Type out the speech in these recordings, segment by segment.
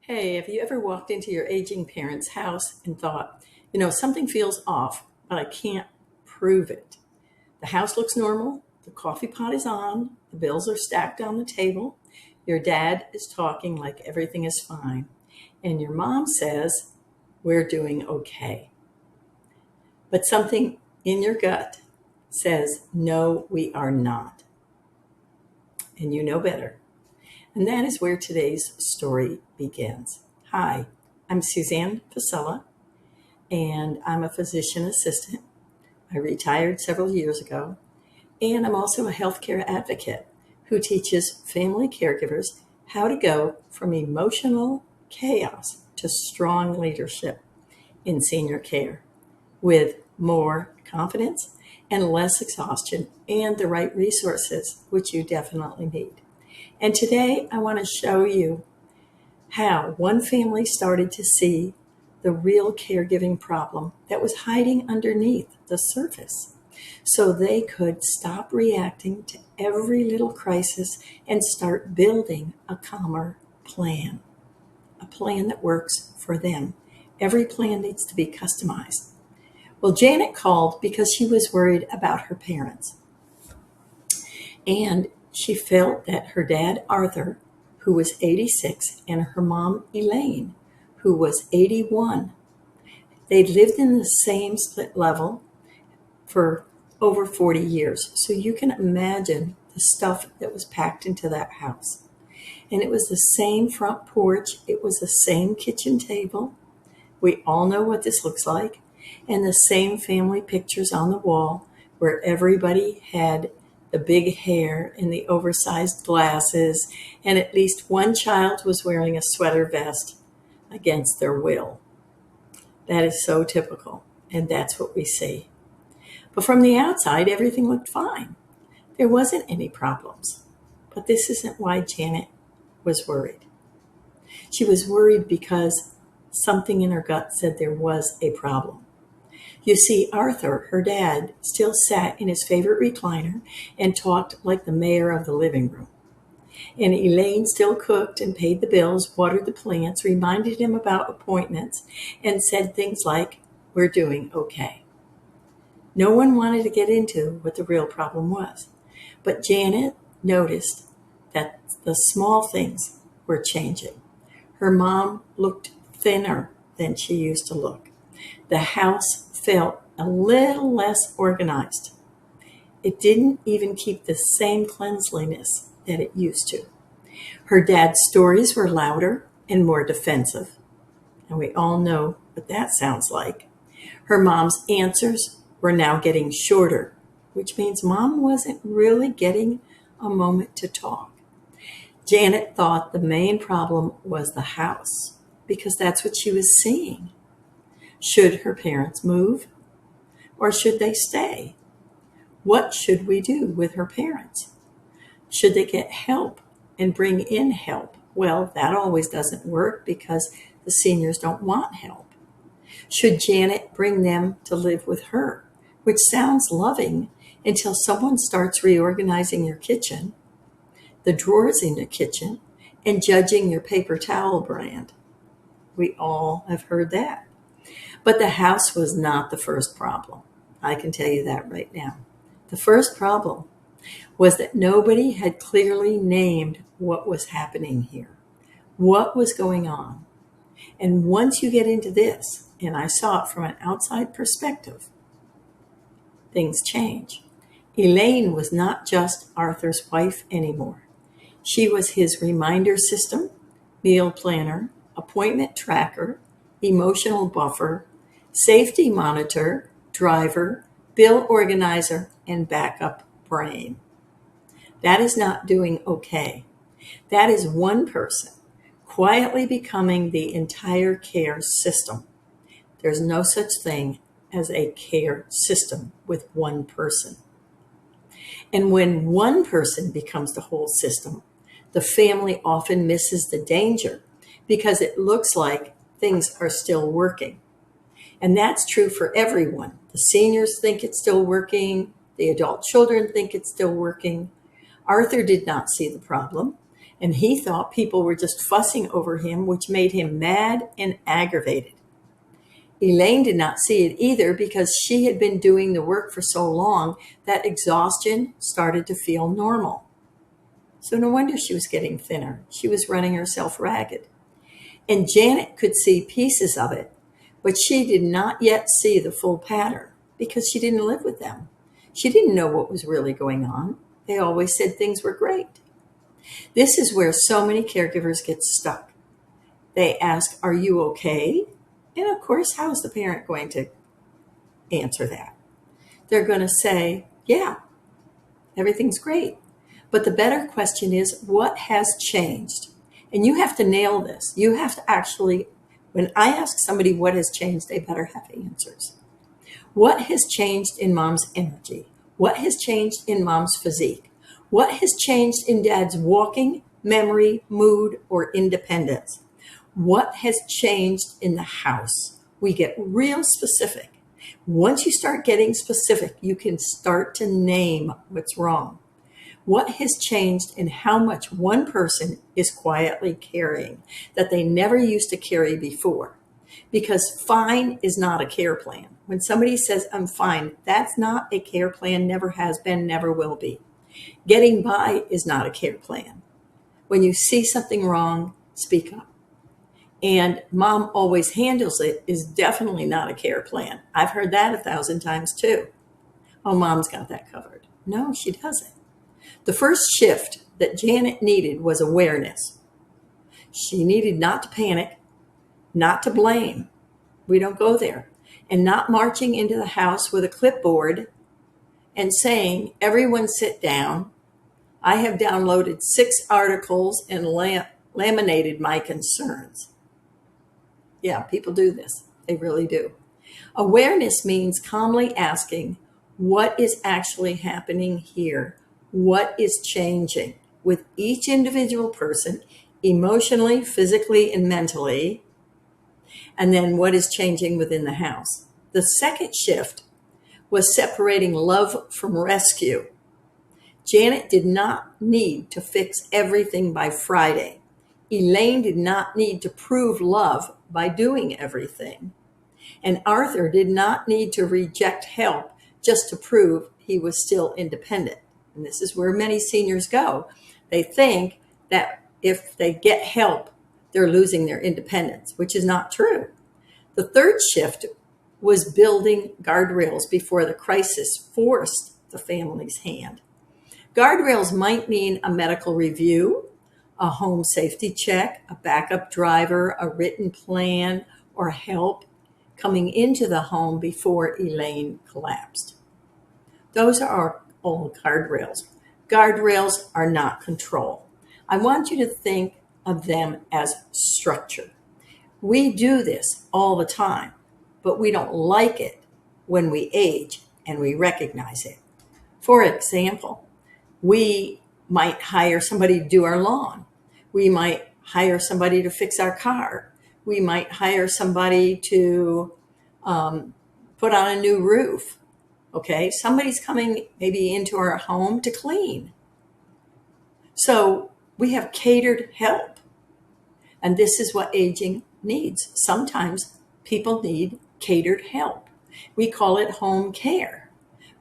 Hey, have you ever walked into your aging parents' house and thought, something feels off, but I can't prove it? The house looks normal, the coffee pot is on, the bills are stacked on the table, your dad is talking like everything is fine, and your mom says, we're doing okay. But something in your gut says, no, we are not. And you know better. And that is where today's story begins. Hi, I'm Suzanne Fasella, and I'm a physician assistant. I retired several years ago, and I'm also a healthcare advocate who teaches family caregivers how to go from emotional chaos to strong leadership in senior care with more confidence and less exhaustion and the right resources, which you definitely need. And today I want to show you how one family started to see the real caregiving problem that was hiding underneath the surface so they could stop reacting to every little crisis and start building a calmer plan, a plan that works for them. Every plan needs to be customized. Well, Janet called because she was worried about her parents. And she felt that her dad, Arthur, who was 86, and her mom, Elaine, who was 81, they'd lived in the same split level for over 40 years. So you can imagine the stuff that was packed into that house. And it was the same front porch. It was the same kitchen table. We all know what this looks like. And the same family pictures on the wall where everybody had the big hair and the oversized glasses, and at least one child was wearing a sweater vest against their will. That is so typical, and that's what we see. But from the outside, everything looked fine. There wasn't any problems. But this isn't why Janet was worried. She was worried because something in her gut said there was a problem. You see, Arthur, her dad, still sat in his favorite recliner and talked like the mayor of the living room. And Elaine still cooked and paid the bills, watered the plants, reminded him about appointments, and said things like, we're doing okay. No one wanted to get into what the real problem was. But Janet noticed that the small things were changing. Her mom looked thinner than she used to look. The house felt a little less organized. It didn't even keep the same cleanliness that it used to. Her dad's stories were louder and more defensive, and we all know what that sounds like. Her mom's answers were now getting shorter, which means mom wasn't really getting a moment to talk. Janet thought the main problem was the house, because that's what she was seeing. Should her parents move, or should they stay? What should we do with her parents? Should they get help and bring in help? Well, that always doesn't work because the seniors don't want help. Should Janet bring them to live with her, which sounds loving until someone starts reorganizing your kitchen, the drawers in your kitchen, and judging your paper towel brand? We all have heard that. But the house was not the first problem. I can tell you that right now. The first problem was that nobody had clearly named what was happening here, what was going on. And once you get into this, and I saw it from an outside perspective, things change. Elaine was not just Arthur's wife anymore. She was his reminder system, meal planner, appointment tracker, emotional buffer, safety monitor, driver, bill organizer, and backup brain. That is not doing okay. That is one person quietly becoming the entire care system. There's no such thing as a care system with one person. And when one person becomes the whole system, the family often misses the danger because it looks like things are still working. And that's true for everyone. The seniors think it's still working. The adult children think it's still working. Arthur did not see the problem. And he thought people were just fussing over him, which made him mad and aggravated. Elaine did not see it either because she had been doing the work for so long that exhaustion started to feel normal. So no wonder she was getting thinner. She was running herself ragged. And Janet could see pieces of it, but she did not yet see the full pattern because she didn't live with them. She didn't know what was really going on. They always said things were great. This is where so many caregivers get stuck. They ask, "Are you okay?" And of course, how is the parent going to answer that? They're going to say, "Yeah, everything's great." But the better question is, what has changed? And you have to nail this. You have to actually, when I ask somebody what has changed, they better have answers. What has changed in mom's energy? What has changed in mom's physique? What has changed in dad's walking, memory, mood, or independence? What has changed in the house? We get real specific. Once you start getting specific, you can start to name what's wrong. What has changed in how much one person is quietly carrying that they never used to carry before? Because fine is not a care plan. When somebody says, "I'm fine," that's not a care plan, never has been, never will be. Getting by is not a care plan. When you see something wrong, speak up. And mom always handles it is definitely not a care plan. I've heard that 1,000 times too. Oh, mom's got that covered. No, she doesn't. The first shift that Janet needed was awareness. She needed not to panic, not to blame. We don't go there. And not marching into the house with a clipboard and saying, "Everyone sit down. I have downloaded 6 articles and laminated my concerns." Yeah, people do this. They really do. Awareness means calmly asking, what is actually happening here? What is changing with each individual person, emotionally, physically, and mentally? And then what is changing within the house? The second shift was separating love from rescue. Janet did not need to fix everything by Friday. Elaine did not need to prove love by doing everything. And Arthur did not need to reject help just to prove he was still independent. And this is where many seniors go. They think that if they get help, they're losing their independence, which is not true. The third shift was building guardrails before the crisis forced the family's hand. Guardrails might mean a medical review, a home safety check, a backup driver, a written plan, or help coming into the home before Elaine collapsed. Those are all guardrails. Guardrails are not control. I want you to think of them as structure. We do this all the time, but we don't like it when we age and we recognize it. For example, we might hire somebody to do our lawn. We might hire somebody to fix our car. We might hire somebody to put on a new roof. Okay, somebody's coming maybe into our home to clean. So we have catered help. And this is what aging needs. Sometimes people need catered help. We call it home care.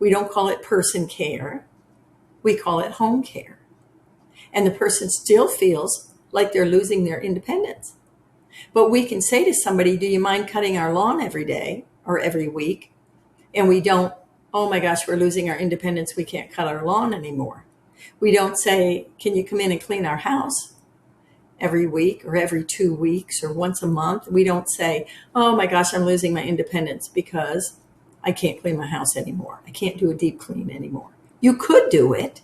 We don't call it person care. We call it home care. And the person still feels like they're losing their independence. But we can say to somebody, "Do you mind cutting our lawn every day or every week?" And we don't, "Oh my gosh, we're losing our independence. We can't cut our lawn anymore." We don't say, "Can you come in and clean our house every week or every 2 weeks or once a month?" We don't say, "Oh my gosh, I'm losing my independence because I can't clean my house anymore. I can't do a deep clean anymore." You could do it,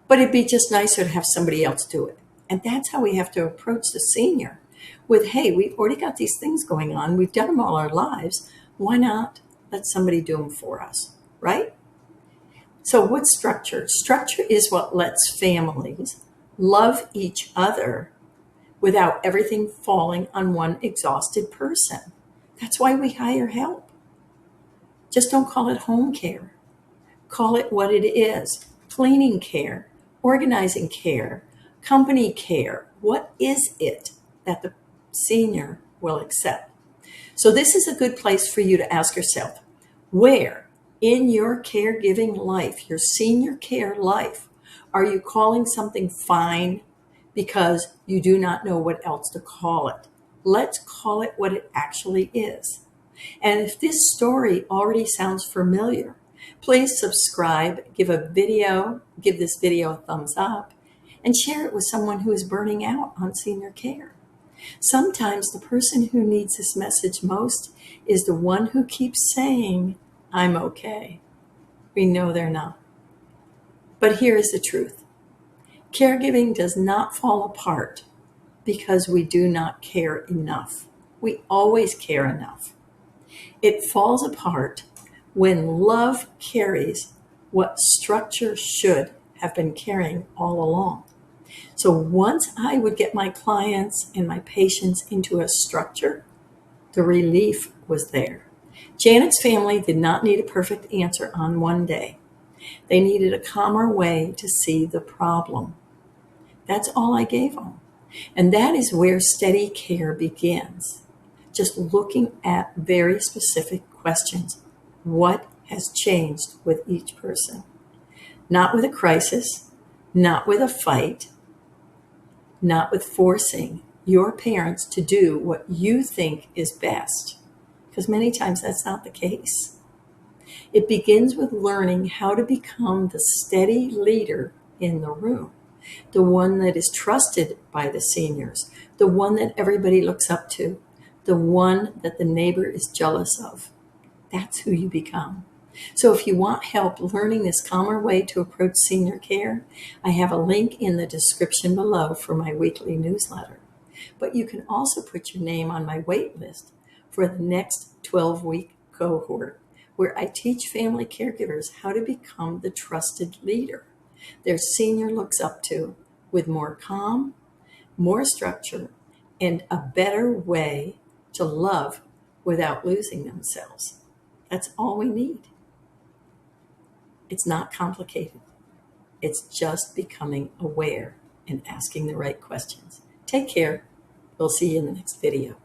but it'd be just nicer to have somebody else do it. And that's how we have to approach the senior with, "Hey, we've already got these things going on. We've done them all our lives. Why not let somebody do them for us?" Right? So what's structure? Structure is what lets families love each other without everything falling on one exhausted person. That's why we hire help. Just don't call it home care. Call it what it is: cleaning care, organizing care, Company care. What is it that the senior will accept? So this is a good place for you to ask yourself, where in your caregiving life, your senior care life, are you calling something fine because you do not know what else to call it? Let's call it what it actually is. And if this story already sounds familiar, please subscribe, give this video a thumbs up, and share it with someone who is burning out on senior care. Sometimes the person who needs this message most is the one who keeps saying, I'm okay. We know they're not. But here is the truth. Caregiving does not fall apart because we do not care enough. We always care enough. It falls apart when love carries what structure should have been carrying all along. So once I would get my clients and my patients into a structure, the relief was there. Janet's family did not need a perfect answer on one day. They needed a calmer way to see the problem. That's all I gave them. And that is where steady care begins. Just looking at very specific questions. What has changed with each person? Not with a crisis, not with a fight, not with forcing your parents to do what you think is best, because many times that's not the case. It begins with learning how to become the steady leader in the room, the one that is trusted by the seniors, the one that everybody looks up to, the one that the neighbor is jealous of. That's who you become. So if you want help learning this calmer way to approach senior care, I have a link in the description below for my weekly newsletter. But you can also put your name on my wait list for the next 12-week cohort, where I teach family caregivers how to become the trusted leader their senior looks up to, with more calm, more structure, and a better way to love without losing themselves. That's all we need. It's not complicated. It's just becoming aware and asking the right questions. Take care. We'll see you in the next video.